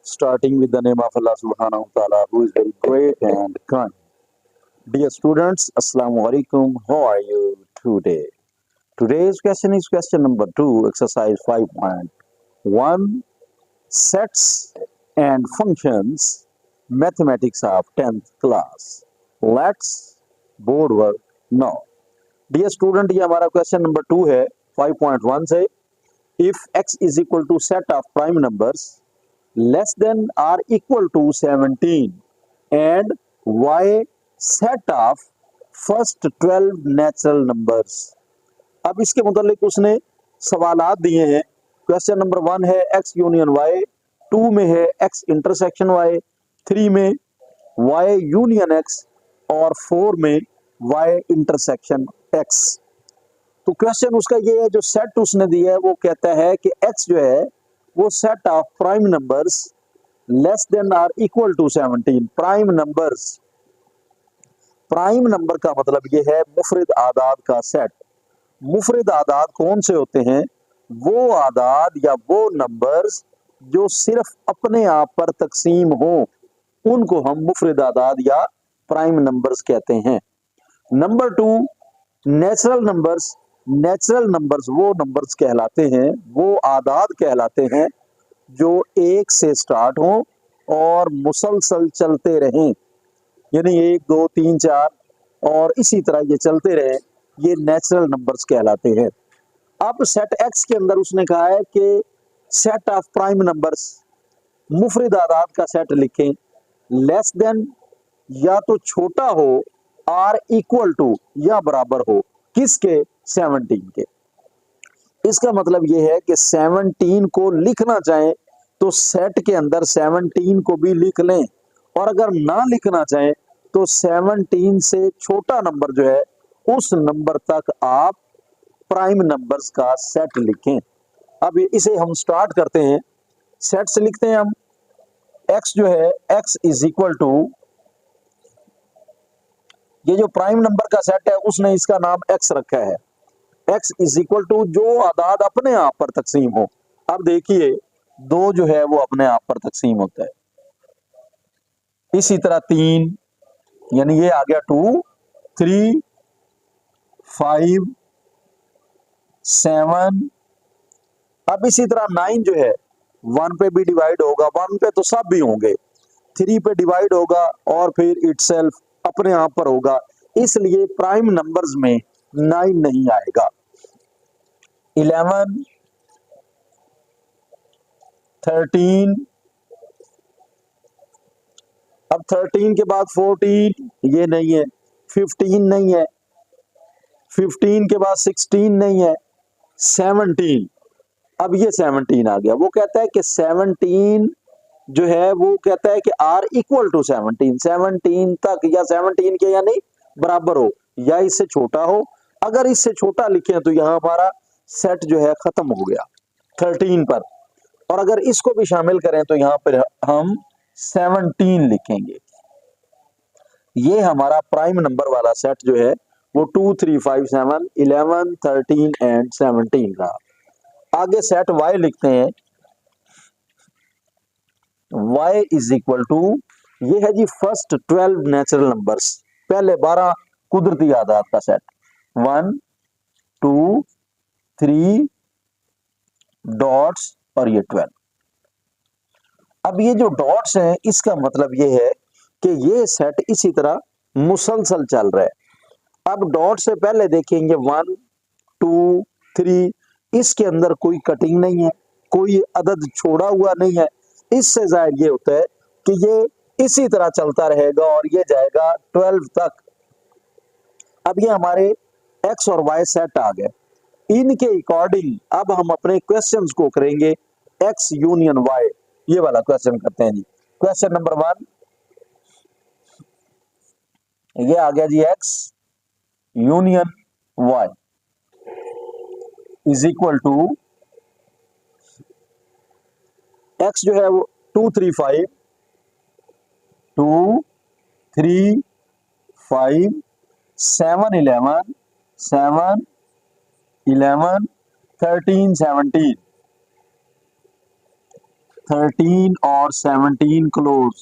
starting with the name of Allah subhanahu wa ta'ala, who is very great and kind. Dear students, Assalamu alaikum. How are you today? Today's question is question number 2, exercise 5.1, sets and functions, mathematics of 10th class. Let's board work now. Dear student, ये हमारा question number 2 है 5.1 से. If x is equal to set of prime numbers less than or equal to 17 and y set of first 12 natural numbers. अब इसके मुतालिक उसने सवालात दिए हैं. क्वेश्चन नंबर 1 है x यूनियन y, 2 में है x इंटरसेक्शन y, 3 में y यूनियन x और 4 में y इंटरसेक्शन x. तो क्वेश्चन उसका ये है, जो सेट उसने दिया है वो कहता है कि x जो है वो set of prime numbers less than और equal to 17. Prime numbers, prime number का मतलब ये है मुफरद आदाद का सेट. मुफरद आदाद कौन से होते हैं? वो आदाद या वो नंबर्स जो सिर्फ अपने आप पर तकसीम हो, उनको हम मुफरद आदाद या प्राइम नंबर्स कहते हैं. Number 2, natural numbers. Natural numbers वो नंबर्स कहलाते हैं, वो आदाद कहलाते हैं जो 1 से स्टार्ट हो और मुसलसल चलते रहें, यानी 1 2 3 4 और इसी तरह ये चलते रहे, ये नेचुरल नंबर्स कहलाते हैं. अब सेट एक्स के अंदर उसने कहा है कि सेट ऑफ प्राइम नंबर्स, मुफरद आदाद का सेट लिखें, लेस देन या तो छोटा हो और इक्वल टू या बराबर हो, किसके? 17 के. इसका मतलब यह है कि 17 को लिखना चाहें तो सेट के अंदर 17 को भी लिख लें, और अगर ना लिखना चाहें तो 17 से छोटा नंबर जो है उस नंबर तक आप प्राइम नंबर्स का सेट लिखें. अब इसे हम स्टार्ट करते हैं. सेट से लिखते हैं हम. x जो है x इज इक्वल टू, ये जो प्राइम नंबर का सेट है उसने इसका नाम x रखा है. x इज इक्वल टू जो आदाद अपने आप पर तकसीम हो. अब देखिए 2 जो है वो अपने आप पर तकसीम होता है, इसी तरह 3, यानी ये आ गया 2 3 5 7. अब इसी तरह 9 जो है 1 पे भी डिवाइड होगा, 1 पे तो सब भी होंगे, 3 पे डिवाइड होगा और फिर इटसेल्फ अपने आप पर होगा, इसलिए प्राइम नंबर्स में 9 नहीं आएगा. 11 13, अब 13 के बाद 14 ये नहीं है, 15 नहीं है, 15 के बाद 16 नहीं है, 17. अब ये 17 आ गया. वो कहता है कि 17 जो है वो कहता है कि आर इक्वल टू 17, 17 तक या 17 के यानी बराबर हो या इससे छोटा हो. अगर इससे छोटा लिखें तो यहाँ हमारा सेट जो है खत्म हो गया 13 पर, और अगर इसको भी शामिल करें तो यहाँ पर हम 17 लिखेंगे. ये हमारा प्राइम नंबर वाला सेट जो है वो 2 3 5 7 11 13 एंड 17 का. आगे सेट y लिखते हैं. y इज इक्वल टू, ये है जी फर्स्ट 12 नेचुरल नंबर्स, पहले 12 कुदरती आदाद का सेट, 1 2 3 डॉट्स और ये 12. अब ये जो डॉट्स हैं इसका मतलब ये है कि ये सेट इसी तरह मुसलसल चल रहा है. अब डॉट से पहले देखेंगे 1 2 3, इसके अंदर कोई कटिंग नहीं है, कोई अदद छोड़ा हुआ नहीं है. इससे जाहिर ये होता है कि ये इसी तरह चलता रहेगा और ये जाएगा 12 तक. अब ये हमारे x और y सेट आ गए. इनके अकॉर्डिंग अब हम अपने क्वेश्चंस को करेंगे x यूनियन y. ये वाला क्वेश्चन करते हैं जी. क्वेश्चन नंबर 1, ये आ गया जी x union y is equal to, x जो है वो 2 3 5 2 3 5 7 11 7 11 13 17. 13 और 17 क्लोज।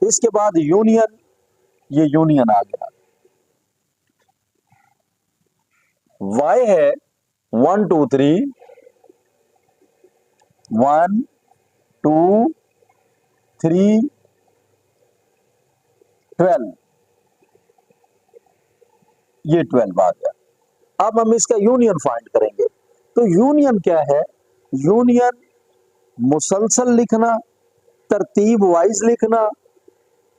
इसके बाद यूनियन, ये यूनियन आ गया। y है 1 2 3, 1 2 3 12, ये 12 आ गया। अब हम इसका यूनियन फाइंड करेंगे। तो यूनियन क्या है? यूनियन मुसलसल लिखना, तरतीब वाइज लिखना,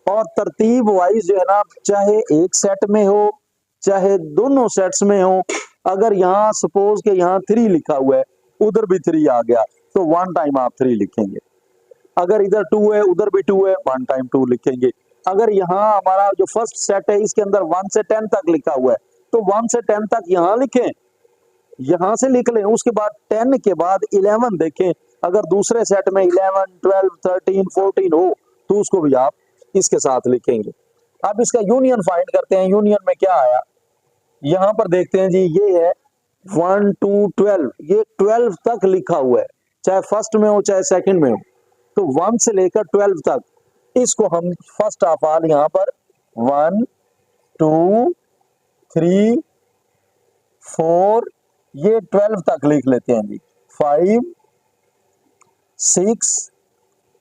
और तरतीब वाइज जो है ना, चाहे एक सेट में हो चाहे दोनों सेट्स में हो। अगर यहाँ सपोज के यहाँ 3 लिखा हुआ है, उधर भी 3 आ गया, तो 1 टाइम आप 3 लिखेंगे। अगर इधर 2 है उधर भी 2 है, 1 टाइम 2 लिखेंगे। अगर यहाँ हमारा जो फर्स्ट सेट है इसके अंदर 1 से 10 तक लिखा हुआ है, तो 1 से 10 तक यहाँ लिखें, यहां से लिख लें। उसके बाद 10 के बाद 11 देखें, अगर दूसरे सेट में 11 12 13 14 हो तो उसको भी आप इसके साथ लिखेंगे। अब इसका यूनियन फाइंड करते हैं। यूनियन में क्या आया, यहां पर देखते हैं जी, ये है 1 2 12, ये 12 तक लिखा हुआ है, चाहे फर्स्ट में हो चाहे सेकंड में हो। तो 1 से लेकर 12 तक, इसको हम फर्स्ट ऑफ ऑल यहां पर 1 2 3 4, ये 12 तक लिख लेते हैं जी। 5 6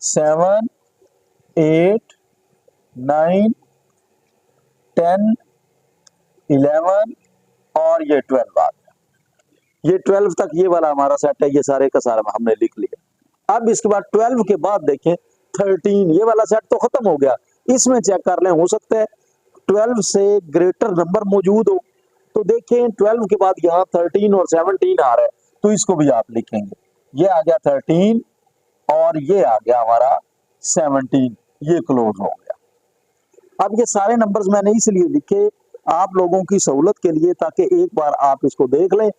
7 8 9 10 11 और ये 12 आ गया। ये 12 तक ये वाला हमारा सेट है, ये सारे का सारा हमने लिख लिया। अब इसके बाद 12 के बाद देखें 13, ये वाला सेट तो खत्म हो गया। इसमें चेक कर लें, हो सकता है 12 से ग्रेटर नंबर मौजूद हो। तो देखें 12 के बाद यहाँ 13 और 17 आ रहा है, तो इसको भी आप लिखेंगे। ये आ गया 13 और ये आ गया हमारा 17, ये क्लोज हो गया। अब ये सारे नंबर्स मैंने इसलिए लिखे आप लोगों की सहूलत के लिए, ताकि एक बार आप इसको देख लें।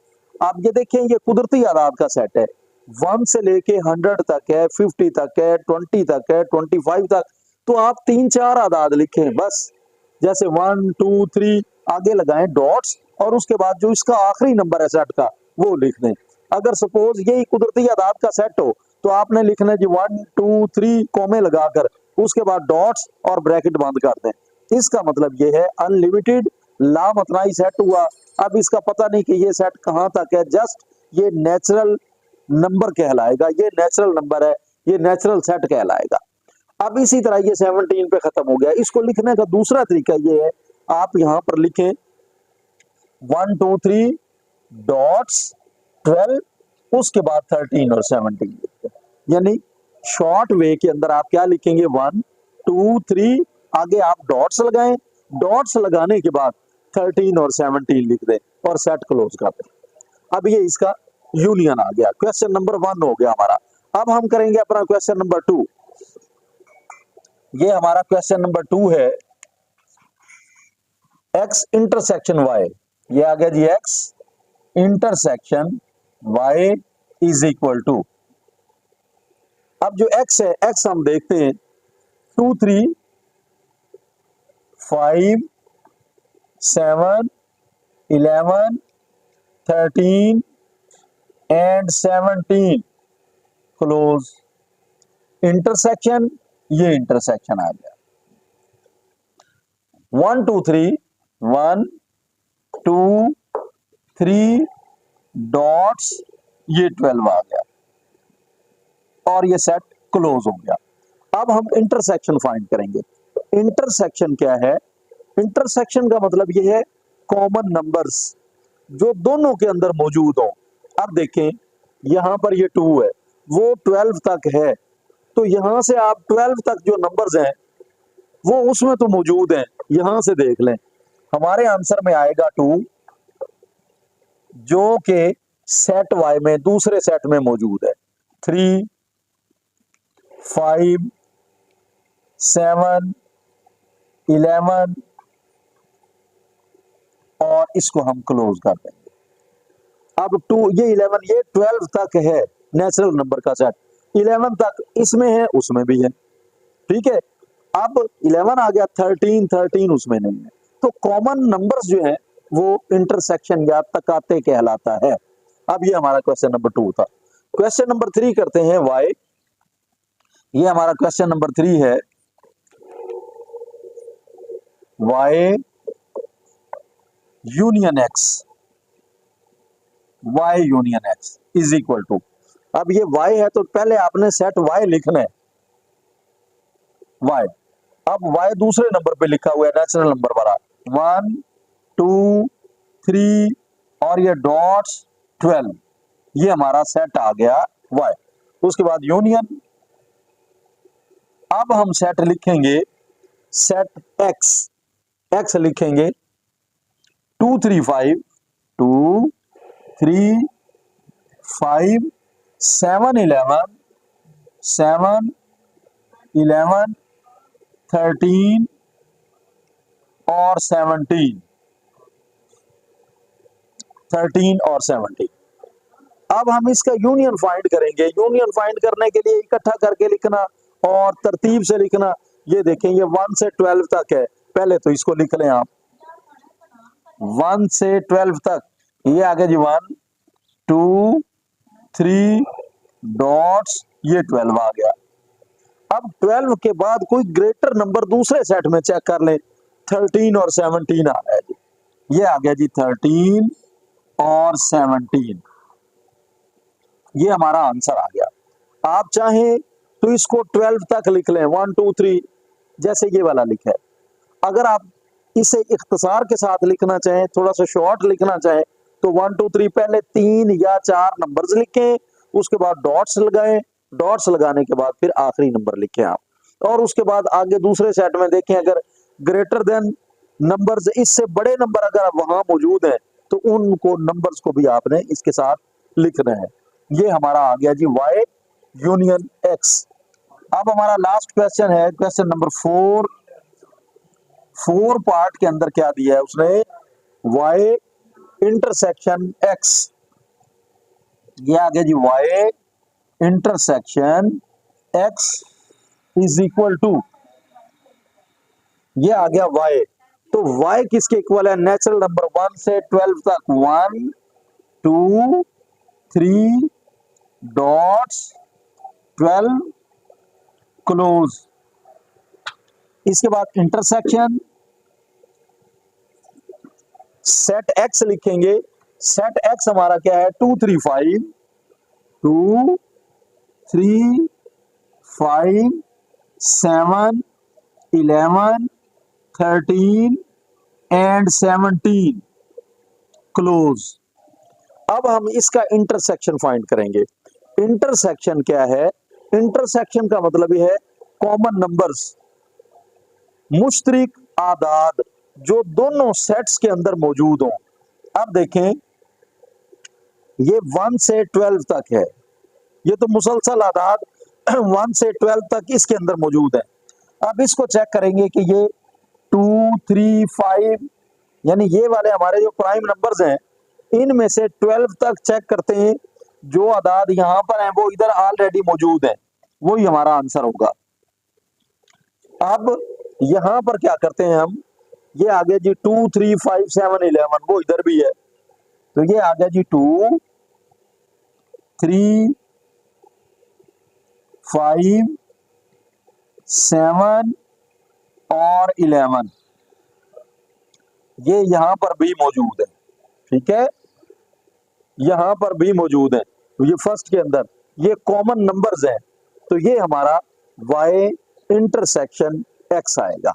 आप ये देखें, ये कुदरती आदाद का सेट है, 1 से लेके 100 तक है, 50 तक है, 20 तक है, 25 तक। तो आप 3-4 आदाद लिखें बस, जैसे 1 2 3 आगे लगाएं डॉट्स, और उसके बाद जो इसका आखिरी नंबर है सेट का वो लिख दें। अगर सपोज यही कुदरती आदाद का सेट हो तो आपने लिखना है जी 1 2 3 कोमे लगाकर, उसके बाद डॉट्स और ब्रैकेट बंद कर दें। इसका मतलब ये है अनलिमिटेड लामतनाई सेट हुआ। अब इसका पता नहीं कि ये सेट कहां तक है, जस्ट ये नेचुरल नंबर कहलाएगा, ये नेचुरल नंबर है, ये नेचुरल सेट कहलाएगा। अब इसी तरह ये 17 पे खत्म हो गया। इसको लिखने का दूसरा तरीका ये है, आप यहां पर लिखें 1 2 3 डॉट्स 12, उसके बाद 13 और 17 लिखते हैं। यानी शॉर्ट वे के अंदर आप क्या लिखेंगे, 1 2 3, आगे आप डॉट्स लगाएं, डॉट्स लगाने के बाद 13 और 17 लिख दें और सेट क्लोज कर दें। अब ये इसका यूनियन आ गया। क्वेश्चन नंबर 1 हो गया हमारा। अब हम करेंगे अपना क्वेश्चन नंबर 2। ये हमारा क्वेश्चन नंबर 2 है, x इंटरसेक्शन y। ये आ गया जी, x intersection y is equal to, अब जो x है, x हम देखते हैं 2 3 5 7 11 13 एंड 17 क्लोज। इंटरसेक्शन, ये इंटरसेक्शन आ गया। 1 2 3 1 2 3 डॉट्स, ये 12 आ गया और ये सेट क्लोज हो गया। अब हम इंटरसेक्शन फाइंड करेंगे। इंटरसेक्शन क्या है? इंटरसेक्शन का मतलब ये है कॉमन नंबर्स जो दोनों के अंदर मौजूद हो। अब देखें यहां पर ये 2 है, वो 12 तक है, तो यहां से आप 12 तक जो नंबर्स हैं वो उसमें तो मौजूद हैं। यहां से देख लें, हमारे आंसर में आएगा 2, जो कि सेट y में दूसरे सेट में मौजूद है। 3 5 7 11 और इसको हम क्लोज कर देंगे। अब 2, ये 11, ये 12 तक है नेचुरल नंबर का सेट, 11 तक इसमें है उसमें भी है, ठीक है। अब 11 आ गया, 13 उसमें नहीं है। तो कॉमन नंबर्स जो है वो इंटरसेक्शन या तकाते कहलाता है। अब ये हमारा क्वेश्चन नंबर 2 था। क्वेश्चन नंबर 3 करते हैं y। ये हमारा क्वेश्चन नंबर 3 है, y union x, y union x is equal to, अब ये y है तो पहले आपने सेट y लिखना है, y। अब y दूसरे नंबर पे लिखा हुआ है नेचुरल नंबर वाला 1 2 3 और ये डॉट्स 12, ये हमारा सेट आ गया y। उसके बाद यूनियन, अब हम सेट लिखेंगे, सेट x, x लिखेंगे 2 3 5 2 3 5 7 11 7 11 13 और 17, 13 और 17। अब हम इसका यूनियन फाइंड करेंगे। यूनियन फाइंड करने के लिए इकट्ठा करके लिखना और तरतीब से लिखना। ये देखें, ये 1 से 12 तक है, पहले तो इसको लिख लें आप 1 से 12 तक। ये आगे जी 1 2 3 डॉट्स, ये 12 आ गया। अब 12 के बाद कोई ग्रेटर नंबर दूसरे सेट में चेक कर लें, 13 और 17 आ गया जी, ये आ गया जी 13 और 17, ये हमारा आंसर आ गया। आप चाहें तो इसको 12 तक लिख लें 1 2 3, जैसे ये वाला लिखा है। अगर आप इसे इख्तिसार के साथ लिखना चाहें, थोड़ा सा शॉर्ट लिखना चाहें, तो 1 2 3 पहले 3 या 4 नंबर्स लिखें, उसके बाद डॉट्स लगाएं, डॉट्स लगाने के बाद फिर आखिरी नंबर लिखें आप, और उसके बाद आगे दूसरे सेट में देखें, अगर ग्रेटर देन नंबर्स, इससे बड़े नंबर अगर वहां मौजूद हैं तो उनको नंबर्स को भी आपने इसके साथ लिखना है। ये हमारा आ गया जी y यूनियन x। अब हमारा लास्ट क्वेश्चन है, क्वेश्चन नंबर 4। 4 पार्ट के अंदर क्या दिया है उसने, y इंटरसेक्शन x, ये आ गया जी y intersection x is equal to, ये आ गया y। तो y किसके इक्वल है, नेचुरल नंबर 1 से 12 तक, 1 2 3 डॉट्स 12 क्लोज। इसके बाद इंटरसेक्शन, सेट x लिखेंगे, सेट x हमारा क्या है 2 3 5 2 3 5 7 11 13 एंड 17 क्लोज। अब हम इसका इंटरसेक्शन फाइंड करेंगे। इंटरसेक्शन क्या है, इंटरसेक्शन का मतलब यह है कॉमन नंबर्स, मुश्तरिक आदाद जो दोनों सेट्स के अंदर मौजूद हों। अब देखें, ये 1 से 12 तक है, ये तो मुसलसल आदाद 1 से 12 तक इसके अंदर मौजूद है। अब इसको चेक करेंगे कि ये 2 3 5, यानी ये वाले हमारे जो प्राइम नंबर्स हैं, इनमें से 12 तक चेक करते हैं, जो आदाद यहां पर हैं वो इधर ऑलरेडी मौजूद है, वही हमारा आंसर होगा। अब यहां पर क्या करते हैं हम, ये आ गया जी 2 3 5 7 11, वो इधर भी है, तो ये आ गया जी 2 3 5 7 और 11, ये यहां पर भी मौजूद है, ठीक है, यहां पर भी मौजूद है। तो ये फर्स्ट के अंदर ये कॉमन नंबर्स हैं, तो ये हमारा y इंटरसेक्शन x आएगा।